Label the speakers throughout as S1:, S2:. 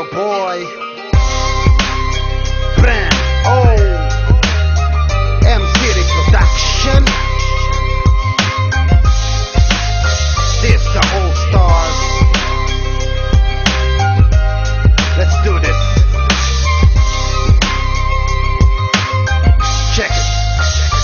S1: your boy Brand O M-City Production. This the All Stars. Let's do this. Check it.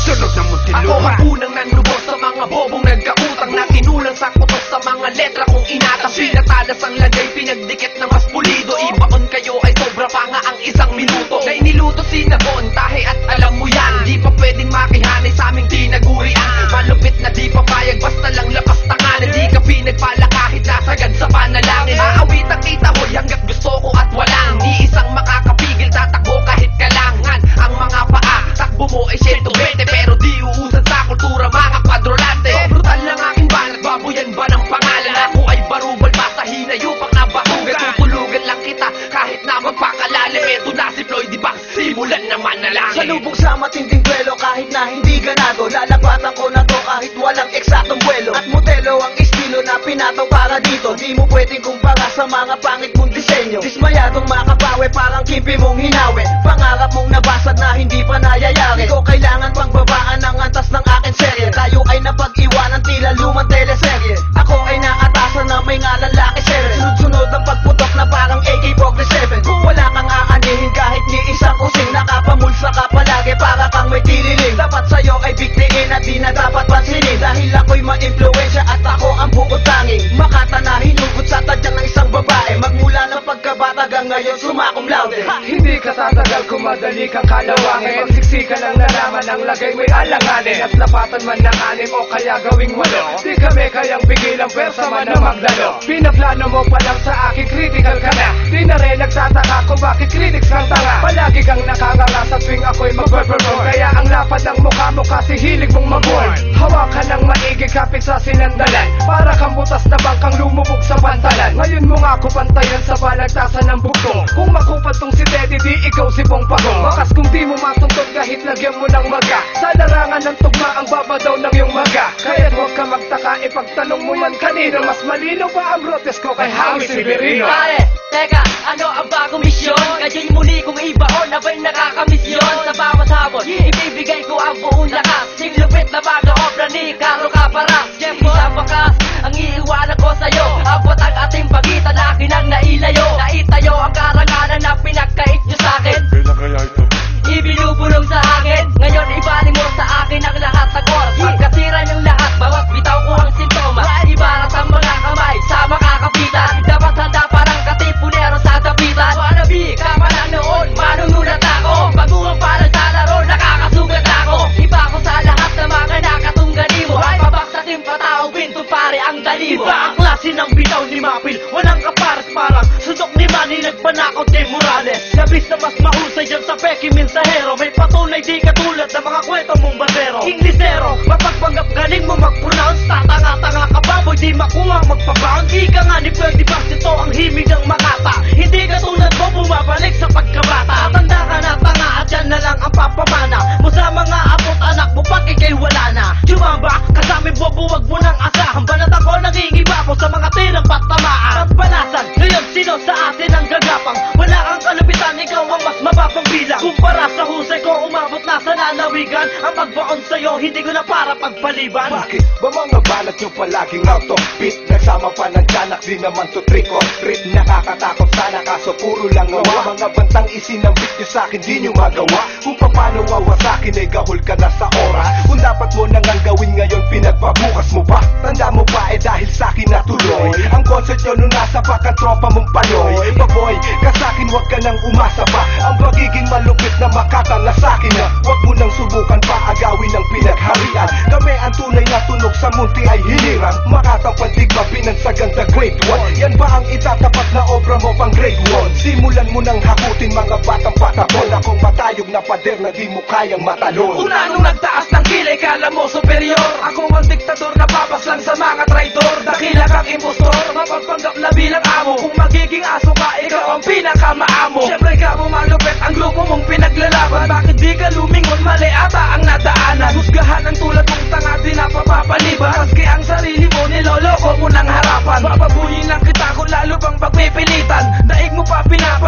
S1: Tunog ng Muntinlupa.
S2: Ako ang unang nanlubos sa mga bobong nagkautang na tinulang sa kutos sa mga letra kong inatas. Pinatalas ang lagay, pinagdikit na mas pulido. Ibaon kayo ay sobra pa nga ang isang minuto. Na iniluto sinabon, tahe at alam mo yan. Di pa pwedeng makihanay sa aming tinagurian. Malupit na di papayag, basta lang lakas tangan. Di ka pinagpala kahit nasagad sa panalangin. Aawit ang kita ko hanggat gusto ko at walang ni isang makakapigil, tatakbo kahit kalangan. Ang mga paa, takbo mo ay 120, pero di uusan sa kultura mga kwadrolante. Brutal lang aking banat, baboyan ba ng pangalan? Ako ay barubal, basta hinayupak na batugan. Tutulugan lang kita kahit na magpakalalim. Eto na si Floyd, di ba? Simulan naman na lang.
S3: Salubog sa matinding duelo kahit na hindi ganado. Lalapatan ko na to kahit walang eksaktong buwelo. At modelo ang estilo na pinataw para dito. Di mo pwedeng kumpara sa mga pangit mong disenyo. Dismayadong makabawi, parang kimpi mong hinawi. Pangarap mong nabasag na hindi pa nayayari. Di ko kailangan pang babaan ng antas ng aking serye. Tayo ay napag-iwanan tila lumang teleserye. Ako ay naatasan na may ngalan Lucky Seven. Sunod-sunod ang pagputok na parang AK-47. Wala kang aanihin kahit ni isang using. Nakapamulsa ka palagi para kang may tililing. Dapat sa'yo ay bigtiin at di na dapat pansinin. Dahil ako'y ma-influensya at ako ang bukod tanging makata na hinugot sa tadyang ng isang babae. Magmula ng pagkabata hanggang ngayon sumakum laude.
S2: Hindi ka tatagal kung madali kang kalawangin. Magsiksika lang nalaman ang lagay mo'y alanganin. At lapatan man ng 6 o kaya gawing 8. Di kami kayang bigil ang pwersa man na maglalo. Pinaplano mo pa lang sa akin, critical ka na. Di na rin nagtataka kung bakit critics kang tanga. Palagi kang nakanganga sa tuwing ako'y mag-perform. Kaya ang lapad ng mukha mo kasi hilig mong mag-warn. Hawakan ng maigi kapit sa sinandalan. Para kang butas na bangkang lumubog sa pantalan. Ngayon mo nga ako pantayan sa balagtasan ng bugto. Kung makupad tong si Teddy, di ikaw si Pong Pagong. Bakas kung di mo matuntun kahit lagyan mo ng maga. Sa larangan ng tugma ang baba daw ng iyong maga. Kaya't huwag ka magtaka, ipagtanong mo man kanino. Mas malino pa ang brotes ko kay Howie Severino.
S4: Pare, teka, ano ang bagong misyon? Kaya'y muli kong ibaon, abay nakakamisyon. Sa bawat habon, ibibigay ko ang buong lakas. Sing lupit na mga obra ni Carlo Caparas. Isang bakas, ang iiwanan ko sa'yo. Abot ang ating pagitan, akin ang nailayo. Naitayo ang karangalan na pinagkait nyo sa'kin.
S5: Kailan kaya ito?
S4: Ibinubulong sa akin, ngayon ibalik mo sa akin ang lahat ng oras. Pagkasira niyong lahat, bawat bitaw ko ang sintoma. Ibarat ang mga kamay sa makakapitan. Dapat handa parang katipunero sa dapitan. Wannabe, kama lang noon, manunulat ako. Baguhan para sa laro, nakakasugat ako. Iba ko sa lahat ng mga nakatunggali mo. Ay pabak sa timpatao, pinto pare ang dalibo.
S3: Iba ang klase ng bitaw ni Mapil, walang kaparas parang suntok ni Manny nagpanakot kay Morales. Labis na mas mahusay dyan sa Peki Mensahero. May patunay di katulad ng mga kwento mong bandero. Inglesero, mapagpanggap galing mo mag-pronounce. Tatanga-tanga ka baboy, di makuha magpabound. Di ka nga ni Pwede Box, ito ang himig ng makata. Hindi katulad mo bumabalik sa pagkabata. Tanda ka na tanga at yan na lang ang papamana mo sa mga apot anak mo pag ikay wala na. Jumamba, kasami bobo, wag mo nang asahan. Banat ako, nangingiba ko sa mga tirang patamaan. Ang balasan, ngayon sino sa atin ang gagapang? Wala kang kalupitan, ikaw ang mas mababang bilang. Kumpara sa husay ko, umabot na sa nanawigan. Ang pagbaon sa'yo, hindi ko na para pagpaliban.
S5: Bakit ba mga banat nyo palaging out of beat? Nagsama pa ng tiyanak, di naman to trick or treat. Nakakatakot sana kaso puro lang ngawa. Mga bantang isinambit nyo sa'kin, di nyo magawa. Kung paano wawasakin ay gahol ka na sa oras. Kung dapat mo nang ang gawin ngayon, pinagpabukas mo ba? Tanda mo ba dahil sa'kin natuloy ang concert nyo nung nasa pakang tropa mong panoy. Baboy, kasakin wag ka nang umasa pa. Ang pagiging malupit na makatanga sa'kin na wag mo nang subukan pa agawin ng pinagharian. Kami ang tunay na tunog sa munti ay hinirang. Makatang pandigma pinansagang the great one. Yan ba ang itatapat na obra mo pang grade 1? Simulan mo nang hakutin mga batang patapon. Akong matayog na pader na di mo kayang matalon.
S2: Una nung nagtaas ng kilay, kala mo superior. Ako ang diktador na babas lang sa mga traidor. Dakila kang impostor, mapagpanggap na bilang amo. Kung magiging aso ka, ikaw ang pinakamaamo. Siyempre ka mo malupit ang grupo mong pinaglalaban. Bakit di ka lumingon, mali ata ang nadaanan. Husgahan ang tulad mong tanga, di na papapaliban. Maski ang sarili mo, niloloko mo ng harapan. Bababuyin lang kita kung lalo bang pagpipilitan. Daig mo pa pinap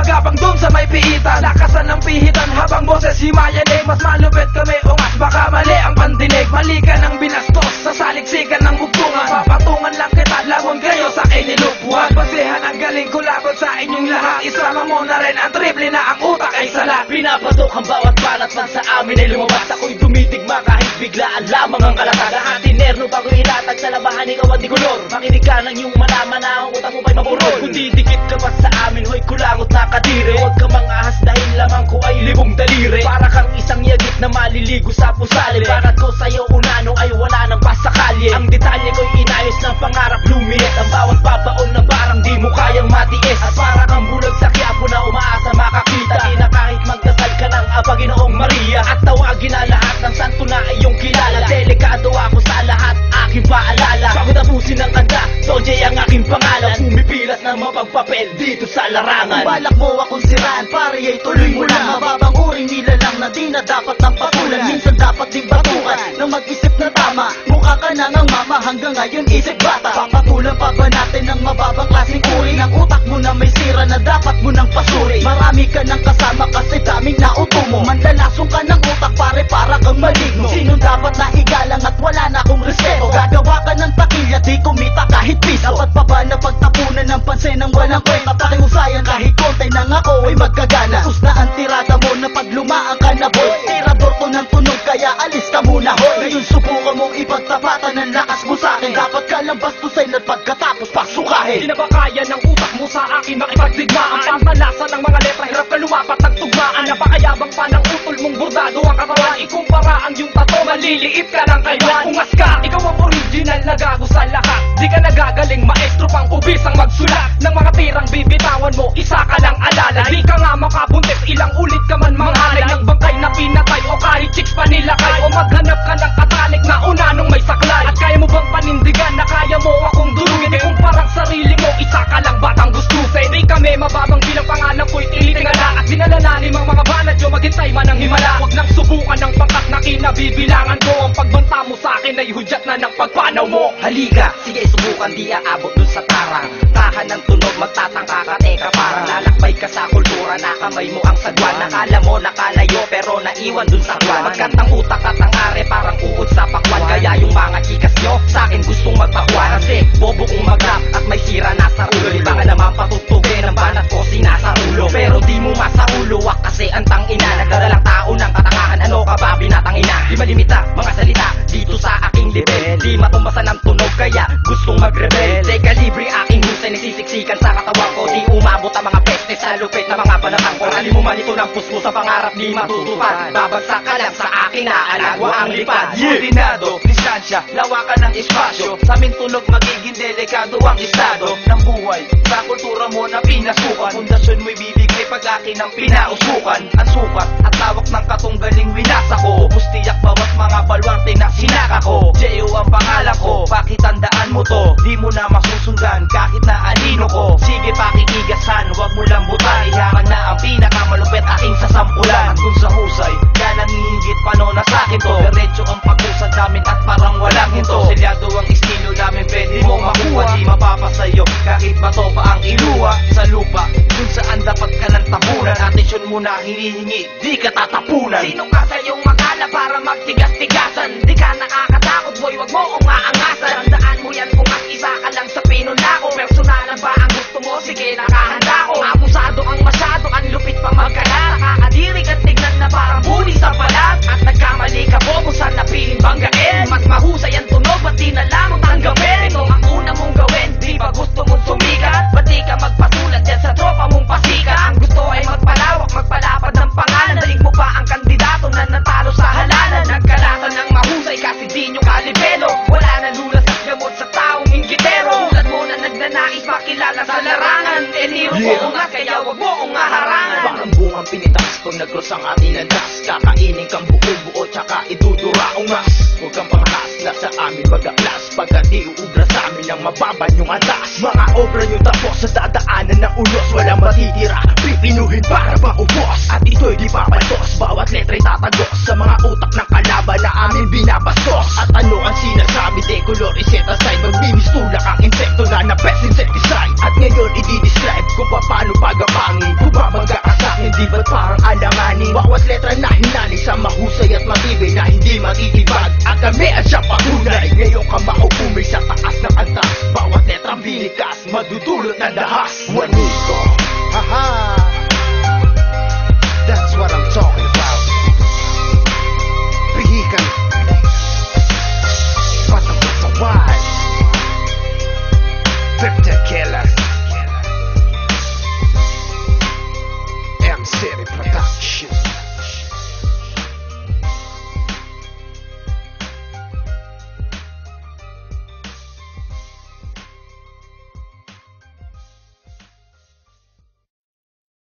S3: kalma kahit biglaan lamang ang kalatag. Lahat tinerno bago ilatag sa labahan, ikaw ang dikolor. Makinig ka ng iyong malaman na ang utak mo ba'y mapurol. Kung didikit ka pa sa amin, hoy kulangot na kadire. Huwag ka mangahas dahil lamang ko ay libong daliri. Para kang isang yagit na maliligo sa pusali. Bakit ko sa'yo unano ay wala nang pasakalye. Ang detalye ko'y inayos ng pangarap lumiit. Ang bawat babaon na parang di mo kayang matiis. At para kang bulag sa Quiapo na umaasa makakita. Di na kahit magdasal ka ng Panginoong Maria. At tawagin na lahat ng santo na iyong kilala. Delikado ako sa lahat, aking paalala. Bago tapusin ang kanta, Tonje ang aking pangalan. Pumipilas na mapagpapel dito sa larangan.
S6: Kung balak mo akong siraan, pare ay tuloy mo lang. Mababang uring nila lang na di na dapat ng patulan. Minsan dapat din batukan ng mag-isip na tama. Mukha ka na ngang mama, hanggang ngayon isip bata. Papatulan pa ba natin ng mababang klaseng uri ng utak mo na may sira na dapat mo nang pasuri? Marami ka nang kasama kasi daming nauto mo. Manlalasong ka ng utak pare, para kang maligno. Sinong dapat na igalang at wala na akong respeto? Gagawa ka ng takilya, di kumita kahit piso. Dapat pa ba na pagtapunan ng pansin ng walang kwenta? Pakiusayan kahit konti nang ako ay magkagana. Sus na ang tirada mo na pag lumaan ka na boy. Tirador ko ng tunog kaya alis ka muna hoy. Ngayon subukan mong ipagtapatan ng lakas mo sa'kin. Dapat ka lang bastusin at pagkatapos pasukahin.
S2: Di na ba kaya ng utak mo sa akin makipagdigmaan? Pagmalasan ng mga letra, hirap ka lumapat ng tugmaan. Napakayabang pa ng utol mong bordado ang katawan. Ikumpara ang iyong tato, maliliit ka ng kaiwan. Ungas ka, ikaw ang original na gago sa lahat. Di ka nagagaling maestro pang ubis ang magsulat. Ng mga tirang bibitawan mo, isa ka lang alala. Di ka nga makabuntis, ilang ulit ka man manghalay. Ng bangkay na pinatay o kahit chicks pa nilakay. O maghanap ka ng katalik na una nung may saklay. At kaya mo bang panindigan na kaya mo akong durugin? Di kung parang sarili mo, isa ka lang batang gustusin. Di kami mababang bilang pangalan ko'y tilitingala. At dinalalalim ang mga banat yo, maghintay man ang himala. Huwag nang subukan ng pangkat na kinabibilangan ko. Ang pagbanta mo sa akin ay hudyat na ng pagpanaw mo.
S4: Halika, sige subukan, di aabot dun sa tarang. Tahan ng tunog, magtatangka ka, teka parang lalakbay ka sa kultura na kamay mo ang sagwan. Nakala mo nakalayo pero naiwan dun sa kwan. Magkantang utak at ang are parang uod sa pakwan. Kaya yung mga chikas nyo sa akin gustong magpakuan. Kasi bobo kong mag-rap at may sira na sa ulo. Di ba ka naman patutugin ang banat ko sinasa ulo. Pero di mo masaulo wak kasi ang tangina. Nagdadalang tao ng katangahan, ano ka ba binatang ina? Di malimita mga salita dito sa aking level. Di matumbasan ng tunog kaya gustong mag-rebel. Teka libre aking husay, nagsisiksikan sa katawan ko. Di umabot ang mga peste sa lupit na mga panatang ko. Alim mo man ito ng pusmo sa pangarap di matutupad. Babagsak ka lang sa akin na alagwa ang lipad.
S5: Ordinado, distansya, lawakan ng espasyo. Sa aming tunog magiging delikado ang estado ng buhay. Sa kultura mo na pinasukan, pundasyon mo'y bibigay pag akin ang pinausukan. Ang sukat at tawak ng katunggaling winasa ko. Pustiyak bawat mga balwarte na sinaka ko. J.O. ang pangalan ko, pakitandaan mo to. Di mo na masusundan kahit na anino ko. Sige pakikigasan, wag mo lang butan. Iyakan na ang pinakamalupit aking sasampulan. At kung sa husay, ka nangihigit pano na sakin to. Diretso ang pag-usad namin at parang walang hinto. Selyado ang estilo namin, pwede mo makuha. Di mapapasayo kahit bato pa ang iluwa sa lupa. Kung saan dapat ka ng tabunan. Atensyon mo na hinihingi, di ka tatapunan.
S4: Sino ka sa'yong magala para magtigas-tigasan? Di ka nakakatakot boy, wag mo kong aangasan. Tandaan mo yan kung at isa ka lang sa pinula ko. Personalan ba ang gusto mo? Sige nakahanda ko. Abusado ang masyado, ang lupit pa magkalat. Nakakadirig at tignan na parang buli sa balat. At nagkamali ka bobo sa napiling banggain. Mas mahusay ang tunog, ba't di na lamang tanggapin? Ito ang una mong gawin, di ba gusto mong sumikat? Ba't di ka magpasulat dyan sa tropa mong pasika? Ang gusto ay magpalawak, magpalapad ng pangalan. Daig mo pa ang kandidato na natalo sa halalan. Nagkalatan ng mahusay kasi di nyo kalibelo. Wala na lulas at gamot sa taong inggitero. Tulad mo na nagnanais makilala sa larangan. Eniro ko ungas kaya wag mo kong harangan.
S3: Parang bungang pinitas pag nagros ang ating landas. Kakainin kang buo-buo tsaka idudura ungas. Huwag kang panghasla sa amin magaklas. Pagka di uubra sa amin ang mababan yung atas. Mga obra nyo tapos sa